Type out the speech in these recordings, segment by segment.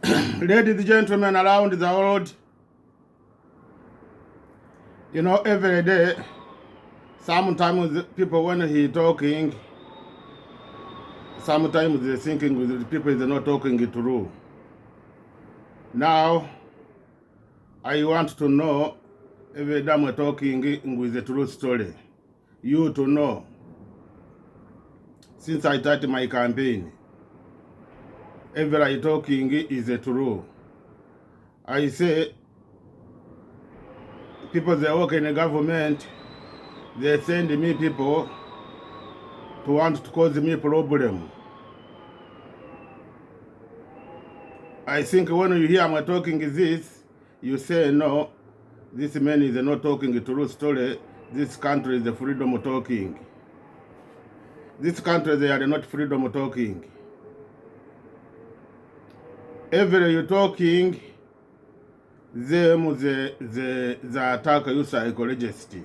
Ladies and gentlemen around the world, you know, every day, sometimes people when he talking, sometimes they're thinking with the people is not talking it through. Now, I want to know every time we're talking with the true story. You to know, since I started my campaign, every I talking is the true. I say, people they work in the government, they send me people to want to cause me problem. I think when you hear me talking this, you say no, this man is not talking a true story. This country is the freedom of talking. This country they are not freedom of talking. Every you talking, them the attack you psychologist.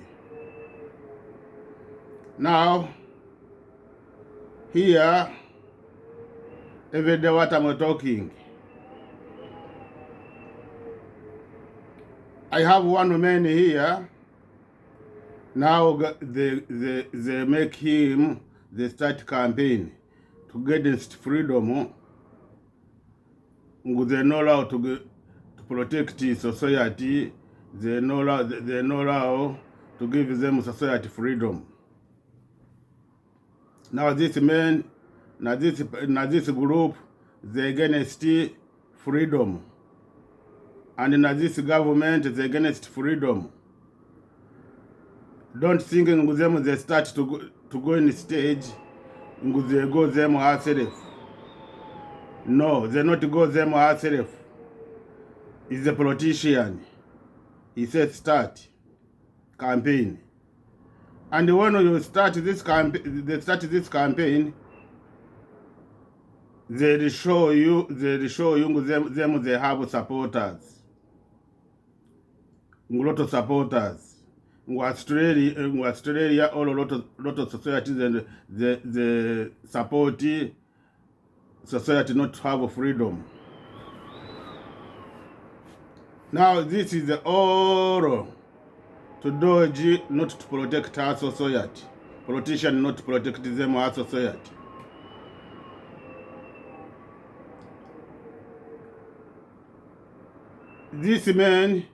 Now here every day what I'm talking. I have one man here. Now they make him, they start campaign to get against freedom. They know how to protect society. They know how to give them society freedom. Now this man, now this group, they against freedom. And in this government is against freedom. Don't think with them they start to go in the stage, they go them herself. No, they not go them herself. He's a politician. He said start campaign. And when you start this campaign, they show you them they have supporters. A lot of supporters. In Australia, all a lot of societies and the support society not to have freedom. Now this is all to dodge, not to protect our society. Politicians not to protect them our society. This man,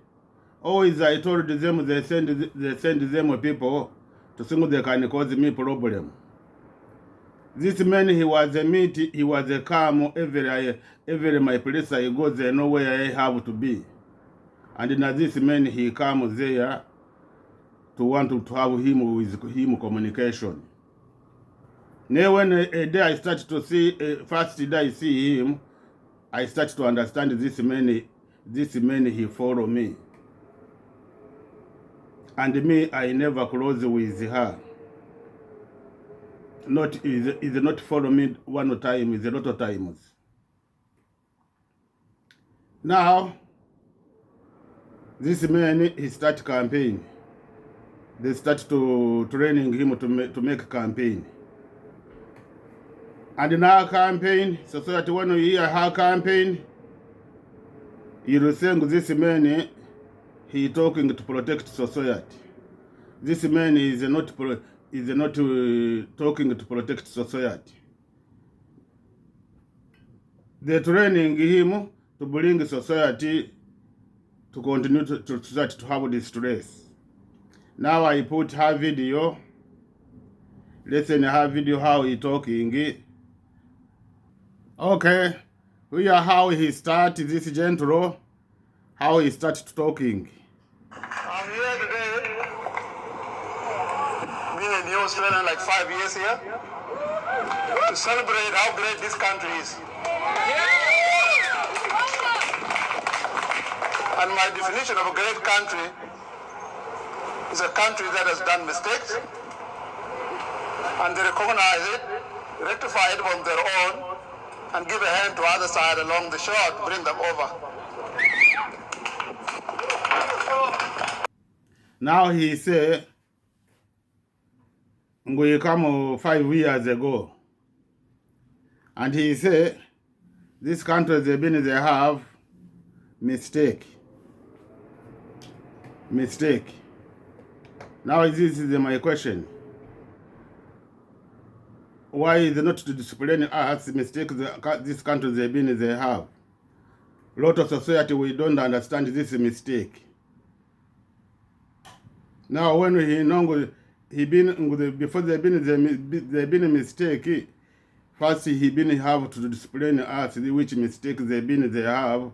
always I told them they send them people to think they can cause me problem. This man he was a calm every my place I go there know where I have to be. And now this man he comes there to want to have him with him communication. Now when a day I start to see first day I see him, I start to understand this man he follow me. And me, I never close with her. Is not follow me one time, is a lot of times. Now, this man, he start campaign. They start to training him to make campaign. And in our campaign, society when you hear her campaign, you will think this man, he talking to protect society. This man is not talking to protect society. They're training him to bring society to continue to start to have this stress. Now I put her video. Listen her video how he talking. Okay, we are how he start this gentle, how he started talking. I'm here today, being a new Australian like 5 years here, to celebrate how great this country is. And my definition of a great country is a country that has done mistakes and they recognize it, rectify it on their own, and give a hand to other side along the shore to bring them over. Now he say, we come 5 years ago, and he say, These countries they have mistake. Now this is my question. Why is it not to discipline us mistakes these countries they have? Lot of society we don't understand this mistake. Now when he know he been before they been a mistake, first he been have to discipline us which mistakes they have,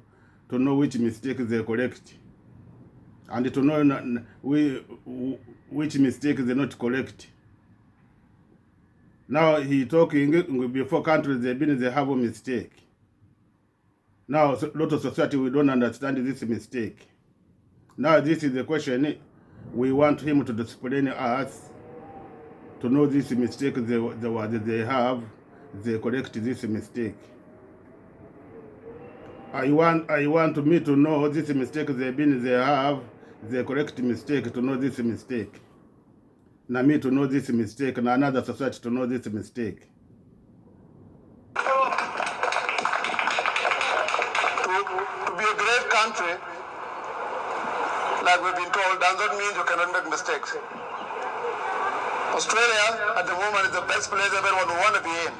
to know which mistakes they correct, and to know which mistakes they not correct. Now he talking before countries they have a mistake. Now a lot of society we don't understand this mistake. Now this is the question. We want him to discipline us to know this mistake they have, they correct this mistake. I want me to know this mistake they have, they correct mistake, to know this mistake. Now me to know this mistake, and another society to know this mistake. To be a great country, like we've been told, does not mean you cannot make mistakes. Australia, at the moment, is the best place everyone will want to be in.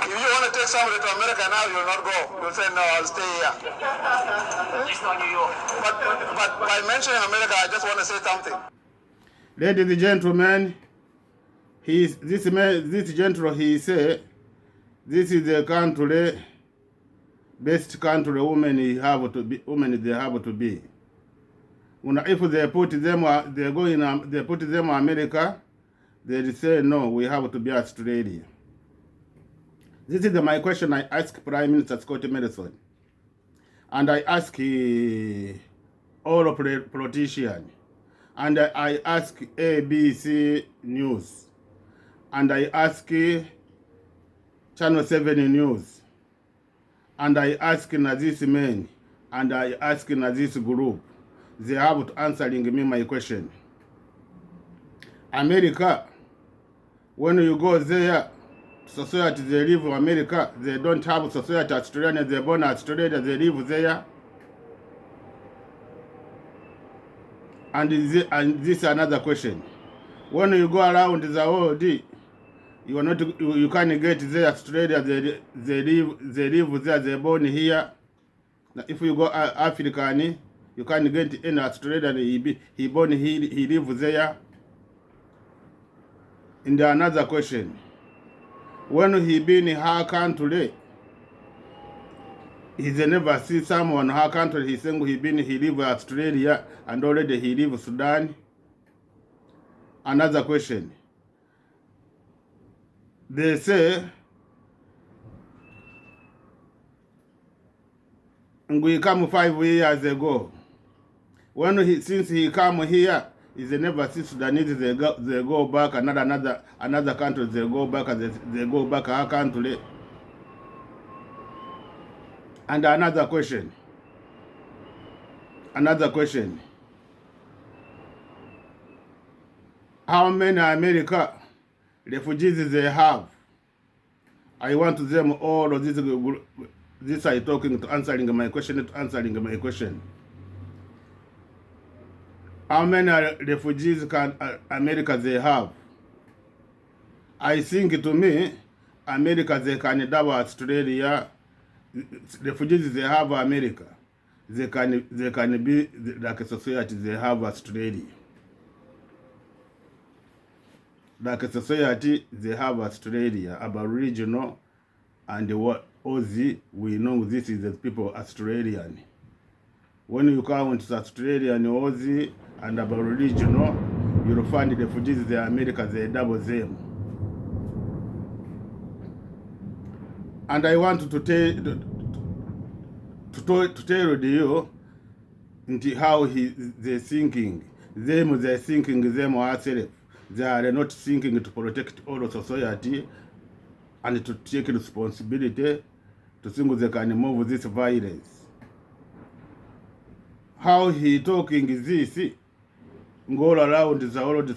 If you want to take somebody to America now, you'll not go. You'll say, no, I'll stay here. At least not New York. But by mentioning America, I just want to say something. Ladies and gentlemen, this gentleman, he say, this is the country, best country women have to be. If they put them, they put them America, they say no, we have to be Australia. This is my question I ask Prime Minister Scott Morrison, and I ask all politicians, and I ask ABC News, and I ask Channel 7 News, and I ask this man, and I ask this group. They have to answering me my question. America, when you go there, society they live in America, they don't have society Australia, they born Australia, they live there. And this is another question. When you go around the world, you can't get there Australia, they live there, they born here. Now, if you go African, you can't get in Australia, he born, he live there. And another question. When he been in her country, he never see someone in her country, he saying he live Australia, and already he live Sudan. Another question. They say, we come 5 years ago. Since he come here, he never see Sudanese, they go back, another country, they go back our country. And another question. How many America refugees they have? I want them all of this I talking to answering my question. How many refugees can America they have? I think to me, America they can double Australia. Refugees they have America. They can be like a society they have Australia. Like a society they have Australia, Aboriginal, and what Aussie, we know this is the people Australian. When you count Australian, Aussie, and Aboriginal, you'll find the refugees in America, they double them. And I want to tell you how they're thinking. They're thinking them ourselves. They are not thinking to protect all of society and to take responsibility to think they can move this violence. How he talking is this? Go around the world,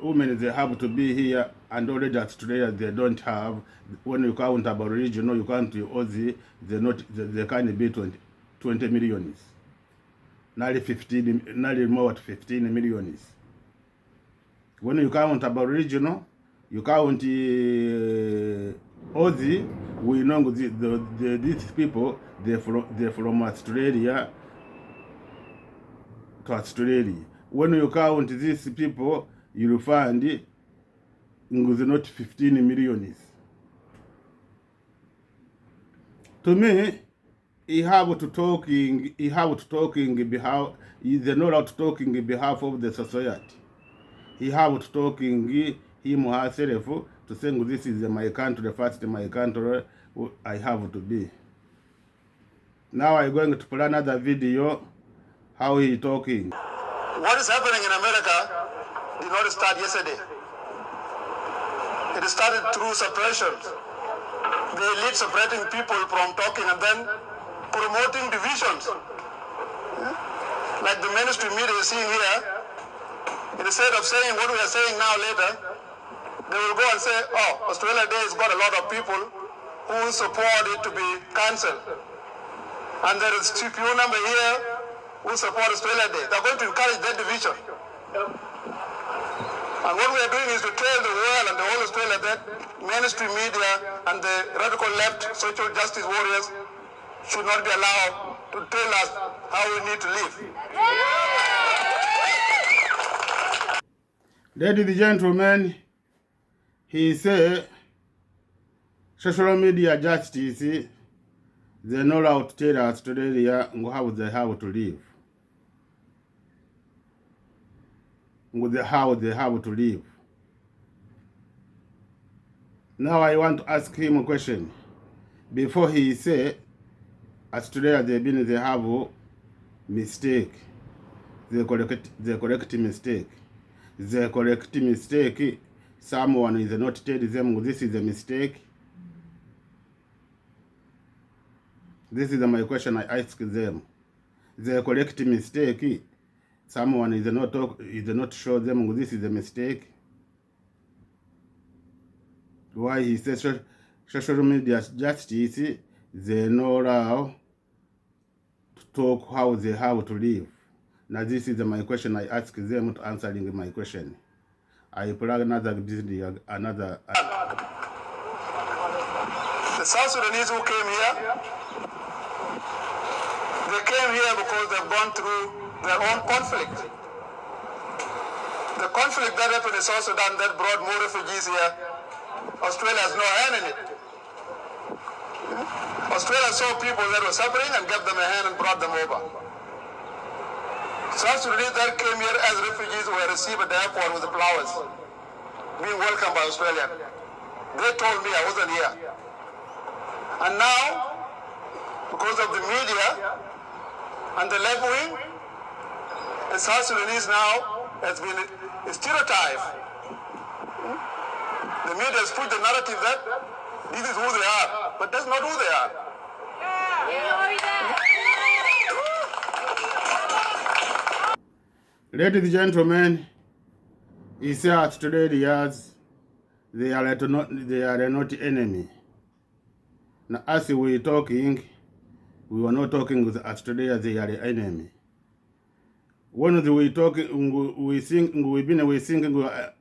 women they have to be here and already Australia they don't have, when you count Aboriginal, you count Aussie, they can't be 20 millions. Nearly 15, nearly more than 15 millions. When you count Aboriginal, you count Aussie, we know these people, they're from Australia to Australia. When you count these people, you'll find not 15 millions. To me, he have to talking behalf, he's not talking in behalf of the society. He have to talking him herself to say this is my country, first my country I have to be. Now I'm going to play another video how he talking. What is happening in America did not start yesterday. It started through suppression. The elite separating people from talking and then promoting divisions. Like the mainstream media is seeing here, instead of saying what we are saying now later, they will go and say, oh, Australia Day has got a lot of people who support it to be cancelled. And there is a few number here who support Australia Day. They're going to encourage that division. And what we are doing is to tell the world and the whole Australia that mainstream media and the radical left social justice warriors should not be allowed to tell us how we need to live. Ladies and gentlemen, he said social media justice, they know how to tell Australia how they have to live. How they have to live. Now I want to ask him a question. Before he say Australia they have mistake. They correct mistake. They correct mistake. Someone is not telling them this is a mistake. This is my question I ask them. They correct mistake. Someone is not show them this is a mistake. Why he says social media justice, they know how to talk how they have to live. Now this is my question I ask them to answering my question. I plug another. The South Sudanese who came here, they came here because they've gone through their own conflict. The conflict that happened in South Sudan that brought more refugees here, Australia has no hand in it. Australia saw people that were suffering and gave them a hand and brought them over. South Sudanese that came here as refugees were received at the airport with the flowers, being welcomed by Australia. They told me I wasn't here. And now, because of the media and the left wing, the South Sudanese now has been stereotyped. The media has put the narrative that this is who they are, but that's not who they are. Ladies and gentlemen, he said Australians, they are not enemy. Now, as we talking, we were not talking with Australia, they are the enemy. When we talking, we think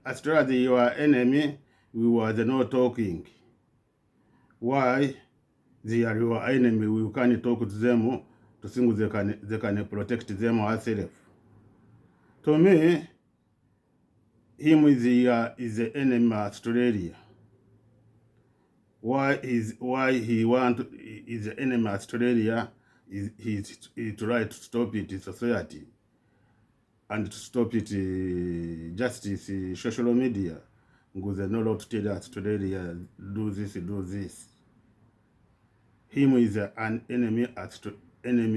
Australia, they are enemy, we were not talking. Why? They are your enemy, we can't talk to them to think they can protect them ourselves. To me, him is the enemy of Australia. Why he is the enemy of Australia? He try to stop it in society and to stop it justice social media. Because they know how to tell Australia do this. Him is an enemy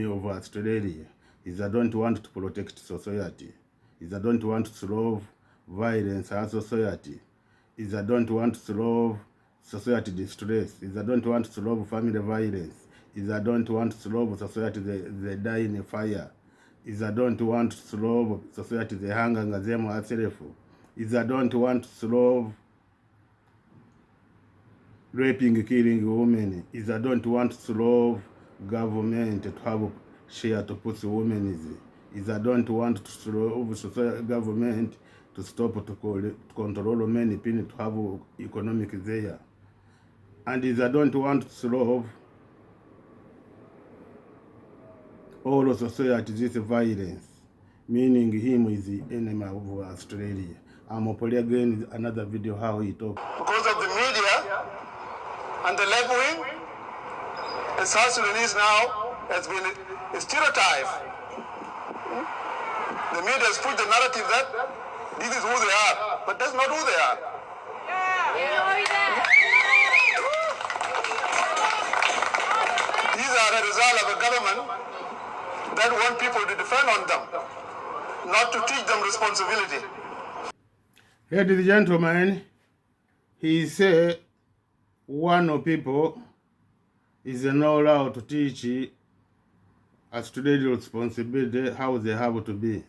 of Australia. He don't want to protect society. He don't want to solve violence in society. He don't want to solve society distress. He don't want to solve family violence. He don't want to solve society they die in a fire. He don't want to solve society they hang them herself. He don't want to solve raping, killing women, is I don't want to solve government to have share to put women is I don't want to solve government to stop to control many people to have economic there. And is I don't want to solve all of society this violence, meaning him is the enemy of Australia. I'm up again another video how he talks. Because of the media and the left wing, and South Sudanese now has been stereotyped. The media has put the narrative that this is who they are, but that's not who they are. These are a result of a government that want people to depend on them, not to teach them responsibility. Ladies and gentlemen, he said one of people is not allowed to teach a student responsibility how they have to be.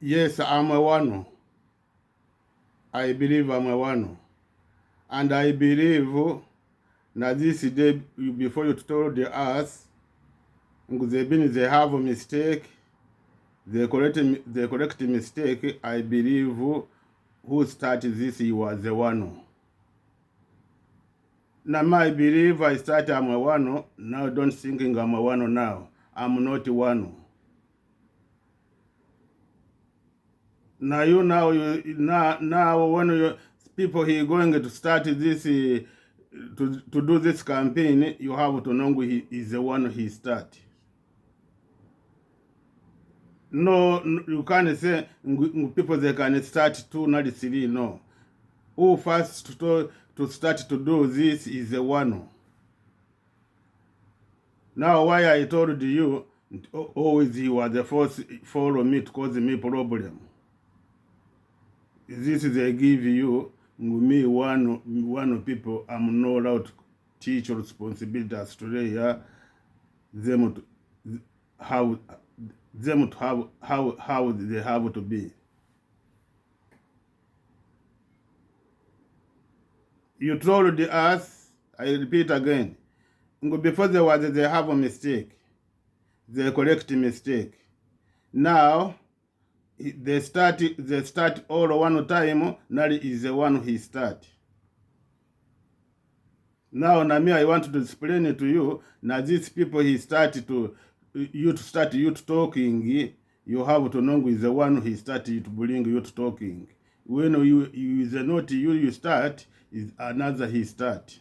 Yes, I'm a one. I believe I'm a one. And I believe now this day before you told us they have a mistake, they correct mistake. I believe who started this, he was the one. Now I believe I started I'm a one. Now don't thinking I'm a one now. I'm not one. Now now when you people he going to start this to do this campaign, you have to know he is the one he start. No, you can't say people they can start 2, not 3. No, who first to start to do this is the one. Now why I told you always he was the first follow me to cause me problem. This is they give you me one people. I'm not allowed to teach responsibility Australia them to how they have to be. You told us, I repeat again, before they have a mistake, they correct mistake. Now they start all one time. Nali is the one he start. Now Nami, I want to explain it to you. Now these people he started to you talking. You have to know is the one he started to bring you to talking. When you is not you start, is another he start.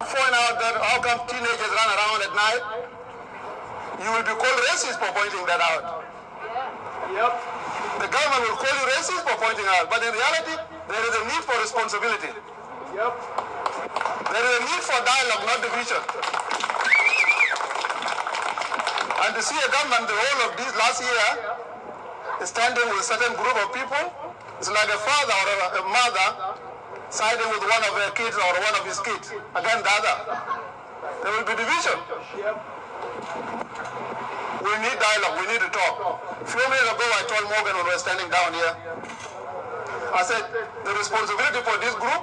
Point out that how come teenagers run around at night? You will be called racist for pointing that out. Yep. The government will call you racist for pointing out, but in reality, there is a need for responsibility. Yep. There is a need for dialogue, not division. And to see a government, the whole of this last year, standing with a certain group of people, it's like a father or a mother siding with one of their kids or one of his kids against the other. There will be division. Yep. We need dialogue, we need to talk. A few minutes ago, I told Morgan when we were standing down here, I said, the responsibility for this group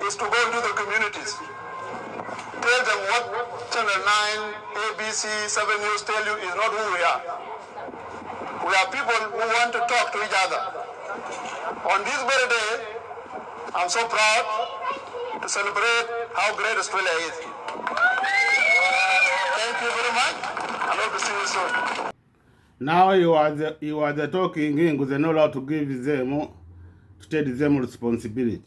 is to go into the communities. Tell them what Channel 9, ABC, 7 News tell you is not who we are. We are people who want to talk to each other. On this very day, I'm so proud to celebrate how great Australia is. Thank you very much. I hope to see you soon. Now you are the talking in they're not allowed to give them to take them responsibility.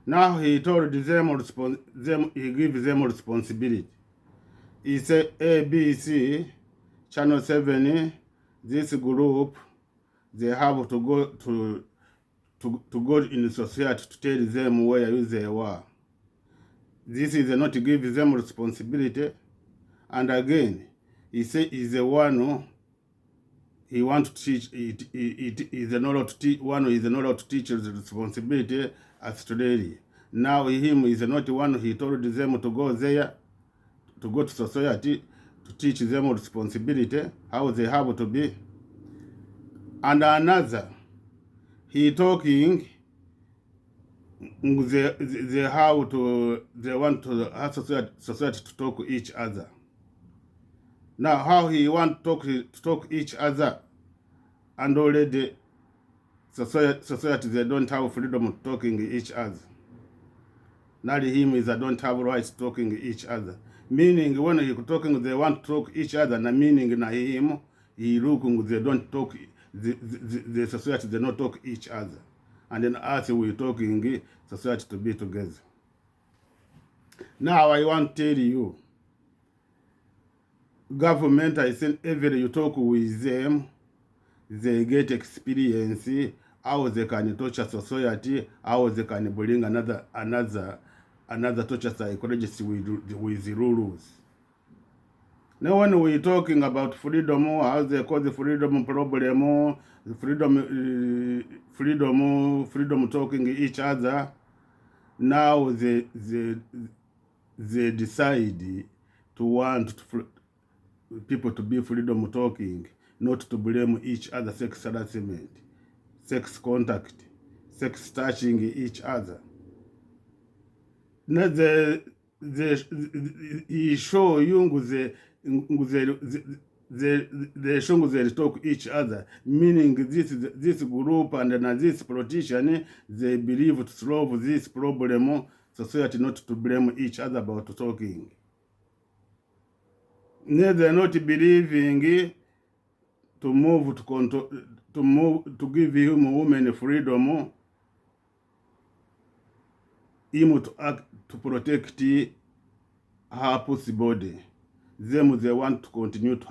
Now he told them he gives them responsibility. He said ABC, Channel 7, this group, they have to go in the society to tell them where they were. This is not to give them responsibility. And again, he said he's the one who he wants to teach. It is not allowed to teach. One is not allowed to teach the responsibility Australia. Now him is not one. He told them to go there, to go to society, to teach them responsibility, how they have to be. And another, he talking, they want to have society to talk to each other. Now, how he want to talk each other, and already society they don't have freedom of talking each other. Now him is they don't have rights talking each other. Meaning when he talking, they want to talk each other. Na meaning na him, he looking they don't talk. The society they not talk each other. And then us we talking society to be together. Now I want to tell you, government, I think every you talk with them, they get experience how they can torture society, how they can bring another torture psychologist with the rules. Now when we're talking about freedom, how they call the freedom problem, freedom talking each other, now they decide to want people to be freedom talking, not to blame each other, sex harassment, sex contact, sex touching each other. Now they show you they show they talk each other, meaning this group and this politician, they believe to solve this problem, society not to blame each other about talking. They're not believing to move to control, to give him women freedom, him to act to protect her pussy body. Them they want to continue to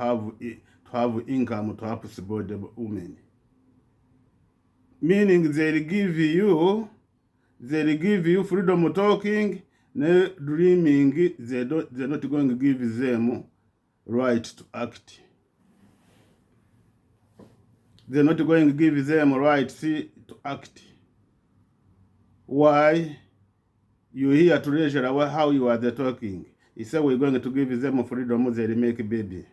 have income to her pussy body women. Meaning they give you freedom of talking, dreaming they're not going to give them right to act. They're not going to give them rights to act. Why? You hear to treasure how you are talking. He said we're going to give them freedom, they make a baby.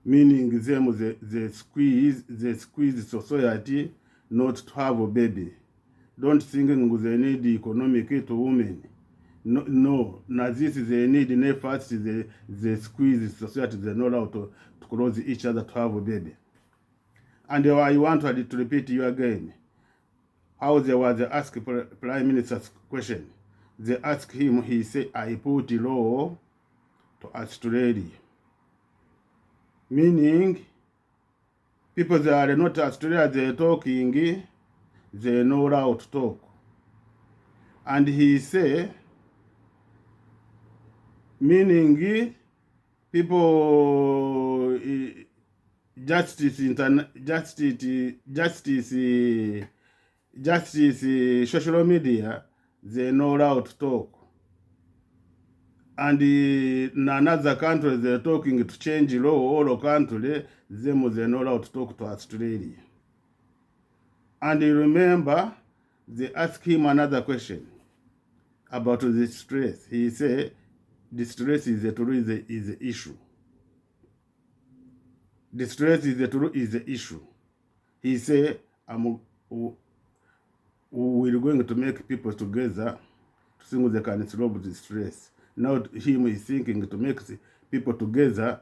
Meaning them they squeeze society not to have a baby. Don't think they need economic to women. No, now this is they need in first they squeeze society, they know how to close each other to have a baby. And I want to repeat you again. How they ask Prime Minister's question. They ask him, he said, I put the law to Australia. Meaning, people that are not Australia, they're talking, they know how to talk. And he said, meaning, people, justice, social media, they know how to talk. And in another country, they're talking to change law, all country, they know how to talk to Australia. And you remember, they asked him another question about the stress. He said, the stress is the issue. The stress is the issue. He said, we're going to make people together to see they can solve the stress. Now him is thinking to make people together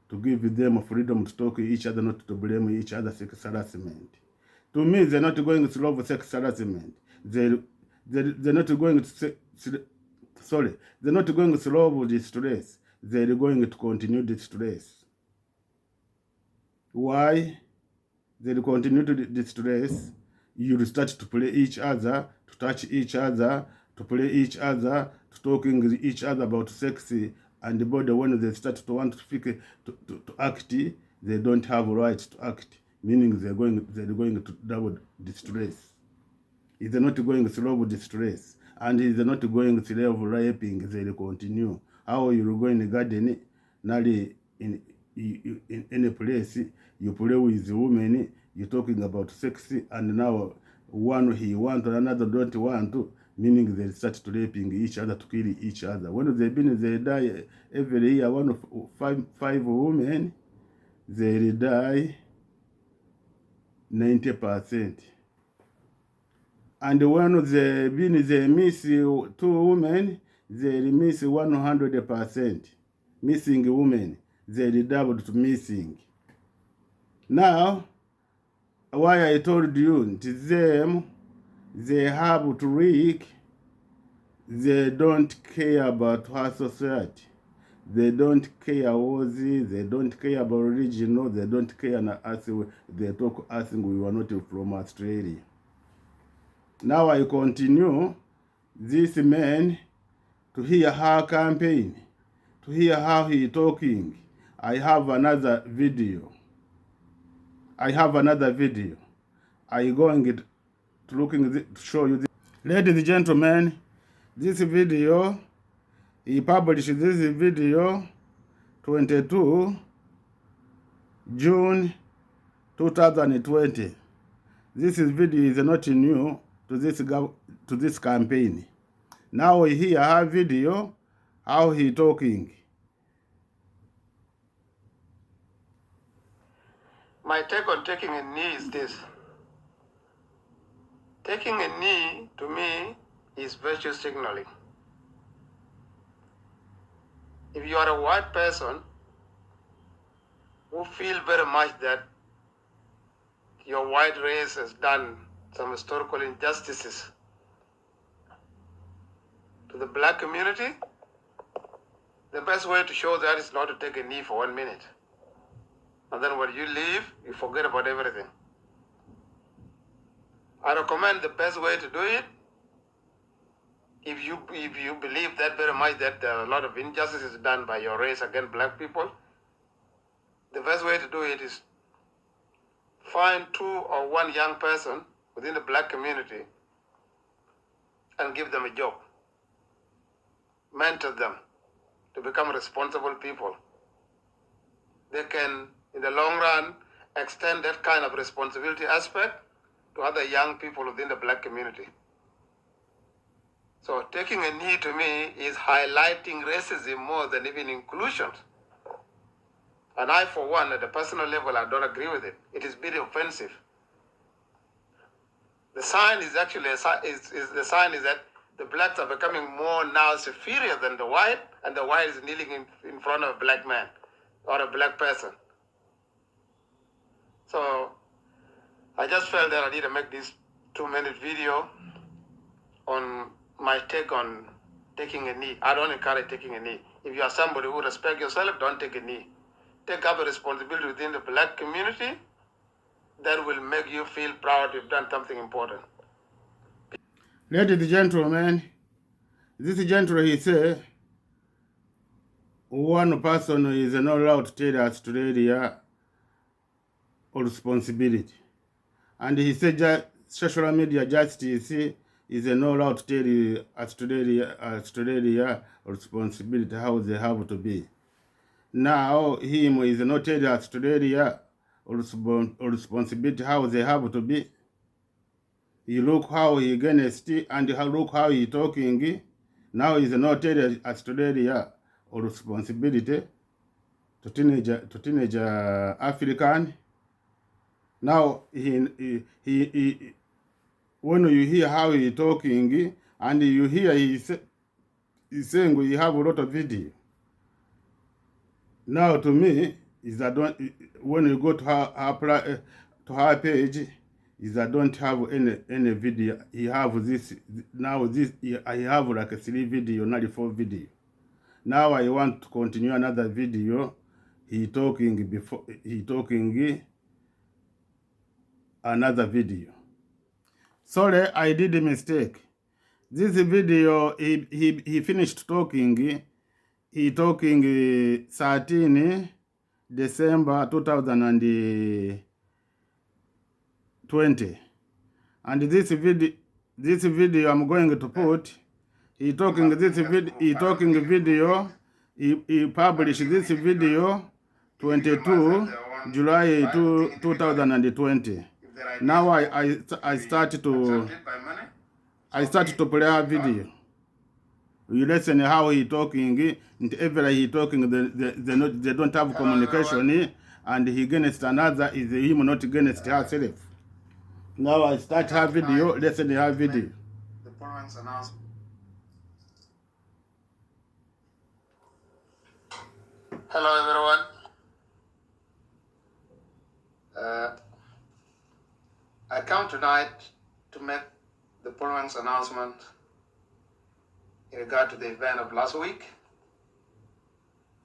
to give them freedom to talk to each other, not to blame each other sex harassment. To me, they're not going to solve sex harassment. They're not going to they're not going to solve the stress. They're going to continue the stress. Why? They'll continue to the stress. You'll start to play each other, to touch each other, to play each other, to talking with each other about sex and the body. When they start to want to act, they don't have rights to act. Meaning they're going to double the stress. If they're not going to solve the stress, and if they're not going to level raping, they'll continue. How you're going to garden, nally in any place, you play with the woman, you're talking about sex, and now one he want, another don't want to, meaning they start to raping each other, to kill each other. When they die every year, one of five women, they die 90%. And when they miss 2 women, they miss 100%. Missing women, they doubled to missing. Now, why I told you, to them, they have to read, they don't care about our society. They don't care Aussie, they don't care about regional, they don't care they talk asking we were not from Australia. Now I continue this man to hear her campaign, to hear how he talking. I have another video. I going to show you this. Ladies and gentlemen, this video, he published this video 22 June 2020. This video is not new to this campaign. Now we hear her video, how he talking. My take on taking a knee is this. Taking a knee, to me, is virtue signaling. If you are a white person who feel very much that your white race has done some historical injustices to the black community, the best way to show that is not to take a knee for 1 minute. And then when you leave, you forget about everything. I recommend the best way to do it, if you believe that very much that there are a lot of injustices done by your race against black people, the best way to do it is find 2 or 1 young person within the black community and give them a job. Mentor them to become responsible people. They can, in the long run, extend that kind of responsibility aspect to other young people within the black community. So taking a knee to me is highlighting racism more than even inclusion. And I, for one, at a personal level, I don't agree with it. It is very offensive. The sign is actually the sign is that the blacks are becoming more now superior than the white, and the white is kneeling in front of a black man or a black person. So I just felt that I need to make this 2-minute video on my take on taking a knee. I don't encourage taking a knee. If you are somebody who respects yourself, don't take a knee. Take up a responsibility within the black community that will make you feel proud you've done something important. Ladies and gentlemen, this gentleman, he said, one person is not allowed to tell Australia responsibility. And he said social media justice is not allowed to tell Australia responsibility, how they have to be. Now, him is not telling Australia responsibility, how they have to be. You look how he against and look how he talking. Now he's not telling Australia responsibility to teenager African. Now he when you hear how he talking and you hear he's saying we have a lot of video. Now to me is that when you go to her page, is I don't have any video. He have this now. I have like 3 video, not 4 video. Now I want to continue another video. He talking another video. Sorry, I did a mistake. This video he finished talking. He talking 13 December 2020, and this video I'm going to put. He talking video. He published this video 22 July 2020. Now I started to play a video. You listen how he talking. Every he talking, they don't have communication, and he against another is him not against herself. Now I start her video, listen to her video. The following announcement. Hello everyone. I come tonight to make the following announcement in regard to the event of last week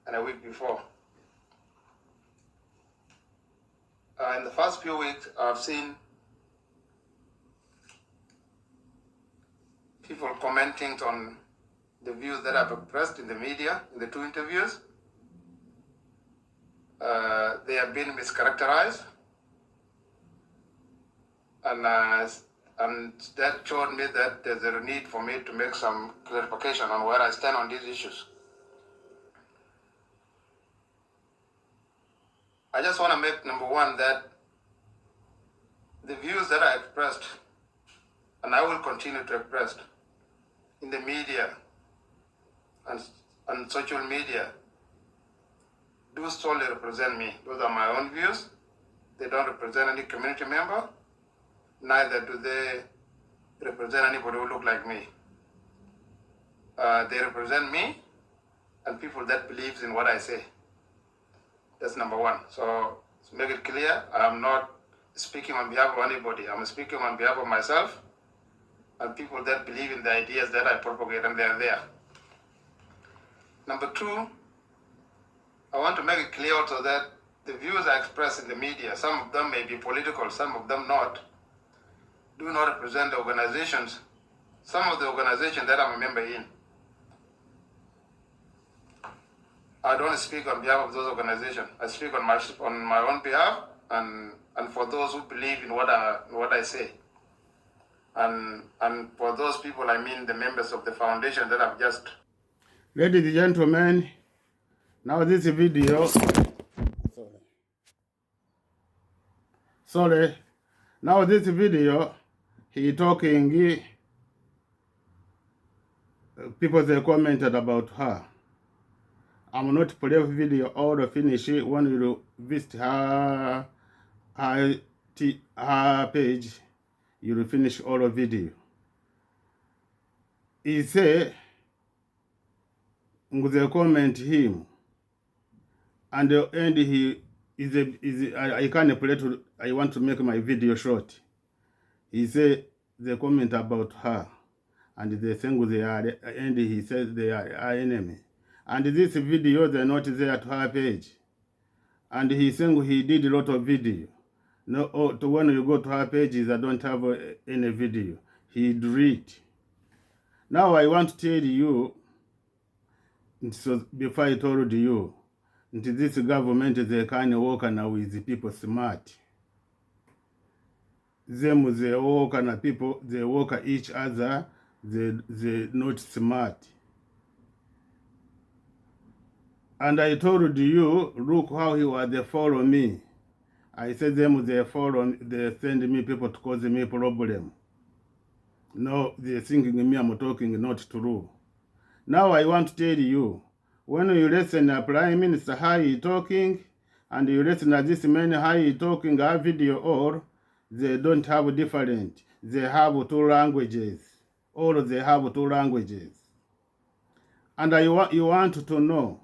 and a week before. In the first few weeks, I've seen people commenting on the views that I've expressed in the media in the 2 interviews. They have been mischaracterized, and that showed me that there's a need for me to make some clarification on where I stand on these issues. I just want to make number one that the views that I expressed, and I will continue to express in the media and social media, do solely represent me. Those are my own views. They don't represent any community member, neither do they represent anybody who look like me. They represent me and people that believes in what I say. That's number one. So to make it clear, I'm not speaking on behalf of anybody. I'm speaking on behalf of myself and people that believe in the ideas that I propagate, and they're there. Number two, I want to make it clear also that the views I express in the media, some of them may be political, some of them not, do not represent the organizations, some of the organizations that I'm a member in. I don't speak on behalf of those organizations. I speak on my own behalf and for those who believe in what I say. And for those people, I mean the members of the foundation that I've just... Ladies and gentlemen, now this video... Sorry. Now this video, he talking... people they commented about her. I'm not play video all the finish it when you visit her page. You will finish all the video. He say, they comment him, and the end he is I can't play to. I want to make my video short. He say they comment about her, and they think they are, and he says they are our enemy. And this video, they're not there at her page. And he saying he did a lot of video. No, to when you go to her pages, I don't have any video. He delete. Now I want to tell you, so before I told you, into this government, they kind of work now with the people smart. Them, they work and people, they work at each other, they not smart. And I told you, look how he was, they follow me. I said them, they follow, they send me people to cause me problem. No, they're thinking me, I'm talking not true. Now I want to tell you, when you listen to Prime Minister how he talking, and you listen to this man how he talking, our video all, they don't have different. They have 2 languages. All they have 2 languages. And you want to know,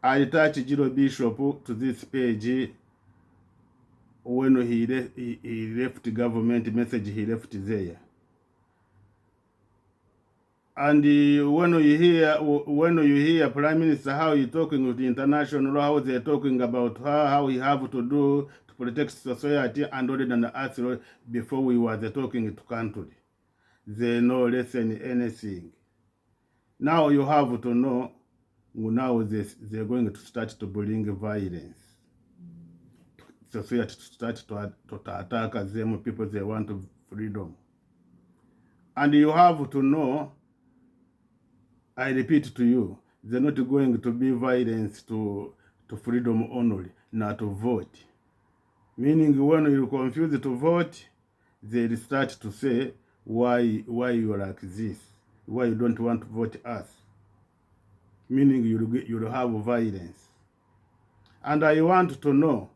I attached Jiro Bishop to this page when he left government message, he left there. And when you hear Prime Minister how he talking with the international, how they're talking about her, how he have to do to protect society and other than us before we were talking to country. They no listen anything. Now you have to know, now they're going to start to bring violence. Society to start to attack them people, they want freedom. And you have to know, I repeat to you, they're not going to be violence to freedom only, not to vote. Meaning when you confuse to vote, they start to say, why you are like this? Why you don't want to vote us? Meaning you'll have violence. And I want to know,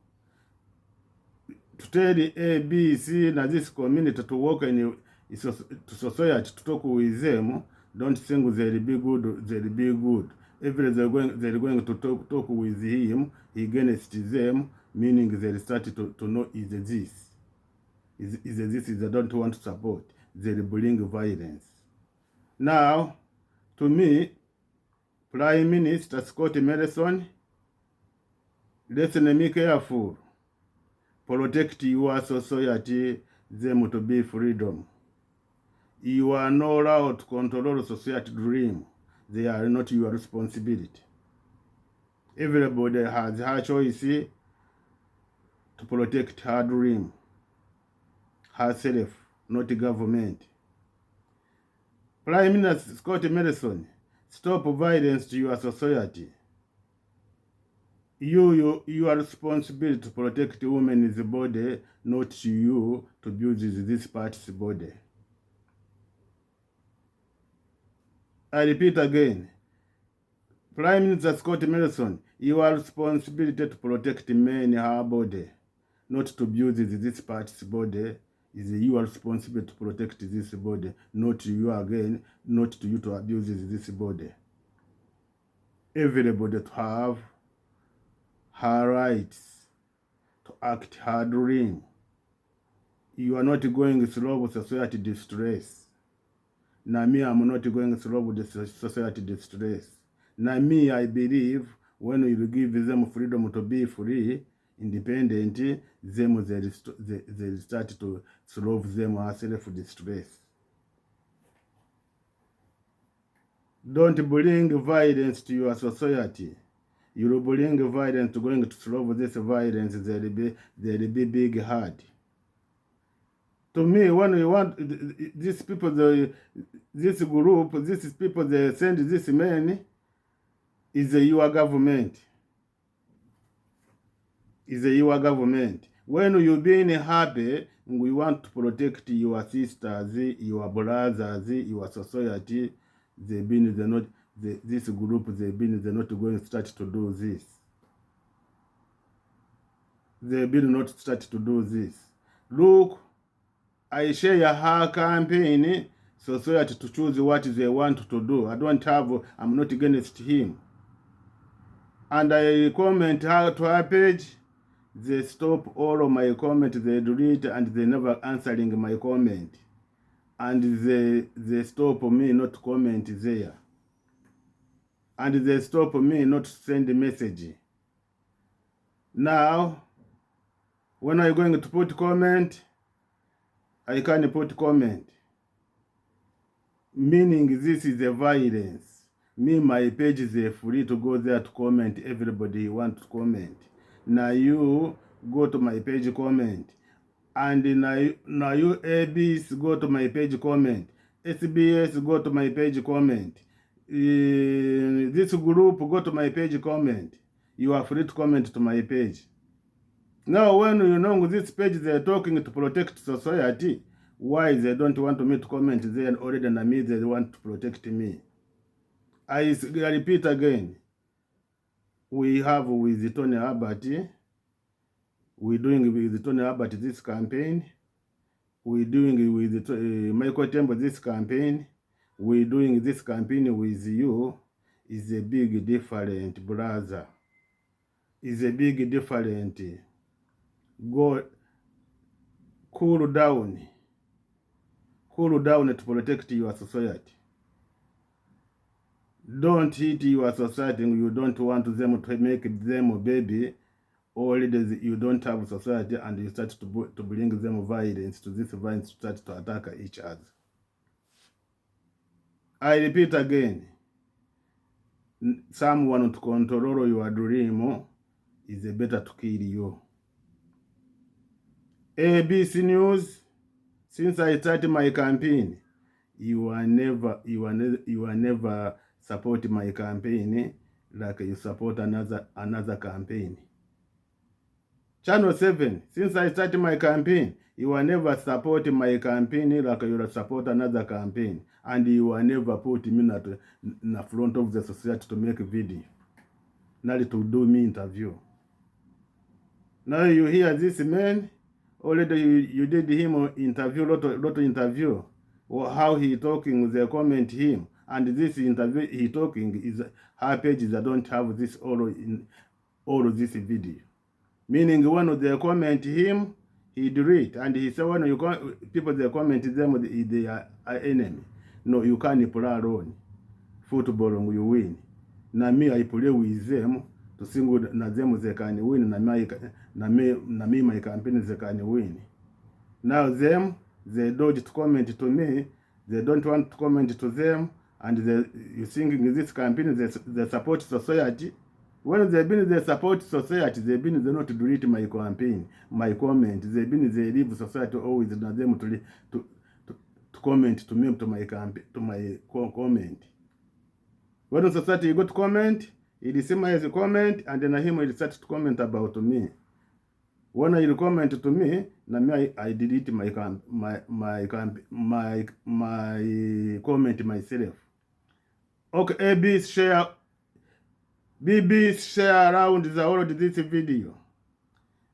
to tell the A, B, C, na this community to work in to society to talk with them, don't think they'll be good, they'll be good. If they're going to talk with him, he against them, meaning they'll start to know is this. Is this they don't want to support. They'll bring violence. Now, to me, Prime Minister Scott Morrison, listen, be careful. Protect your society, them to be freedom. You are not allowed to control society dream. They are not your responsibility. Everybody has her choice to protect her dream, herself, not the government. Prime Minister Scott Morrison, stop violence to your society. You are responsible to protect women's body, not you to abuse this party's body. I repeat again, Prime Minister Scott Morrison, you are responsible to protect men her body, not to abuse this party's body. You are responsible to protect this body, not you again, not to you to abuse this body. Everybody to have her rights, to act her dream. You are not going through society distress. Na me, I'm not going through the society distress. Na me, I believe when you give them freedom to be free, independent, them they start to solve them self-distress. Don't bring violence to your society. You will bring violence to going to solve this violence, they'll be big hard. To me, when you want these people, this group, these people, they send this men, is your government. Is your government. When you being happy, we want to protect your sisters, your brothers, your society. They're not this group. They're not going to start to do this. They're not start to do this. Look, I share her campaign, society to choose what they want to do. I'm not against him. And I comment her to her page. They stop all of my comments, they delete, and they never answering my comment. And they stop me not comment there. And they stop me not send a message. Now, when I'm going to put comment, I can't put comment. Meaning this is a violence. Me, my page is free to go there to comment. Everybody want to comment. Now you go to my page comment. And now you ABs go to my page comment. SBS go to my page comment. This group go to my page comment. You are free to comment to my page. Now when you know this page they're talking to protect society, why they don't want me to comment there already than me, they want to protect me. I repeat again, we have with Tony Abbott, we're doing with Tony Abbott this campaign, we're doing with Michael Temple this campaign, we're doing this campaign with you. Is a big different, brother. Is a big different. Go cool down. Cool down to protect your society. Don't hit your society. You don't want them to make them a baby. Already you don't have society and you start to bring them violence, to this violence start to attack each other. I repeat again, someone to control your dream is better to kill you. ABC News, since I started my campaign, you are never support my campaign like you support another campaign. Channel 7, since I started my campaign, you will never support my campaign like you support another campaign. And you will never put me in the front of the society to make a video. Not to do me interview. Now you hear this man, already you did him interview, lot interview, or how he talking, they comment him, and this interview he talking is her pages that don't have this all of this video. Meaning when they comment him, he delete, and he say when you people they comment them they are enemy. No, you can't play alone. Football you win. Na me I play with them to single na them they can win, na me my campaign they can win. Now them they dodge to comment to me, they don't want to comment to them, and you think in this campaign they support society. When they support society, they not delete my campaign, my comment. They leave society always not them to comment to me to my campaign, to my comment. When society you go to comment, it is same as a comment, and then him will start to comment about me. When you comment to me, na me I delete my comment myself. Okay, BB share around the world this video.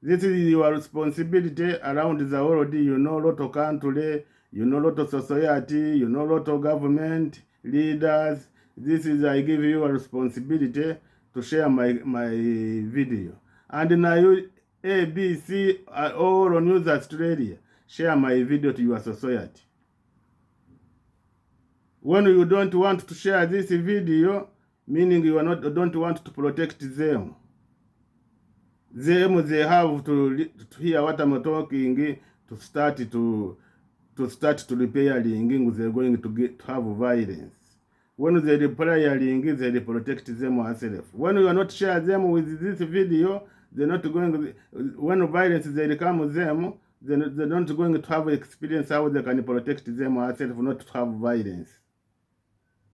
This is your responsibility around the world. You know lot of country, you know lot of society, you know lot of government, leaders. This is I give you a responsibility to share my video. And now you ABC all on News Australia, share my video to your society. When you don't want to share this video, meaning you don't want to protect them. They have to hear what I'm talking to start to repairing. They're going to have violence. When they repairing, they protect them themselves. When you are not share them with this video, they're not going. When violence they come with them, they're not going to have experience how they can protect them themselves, not to have violence.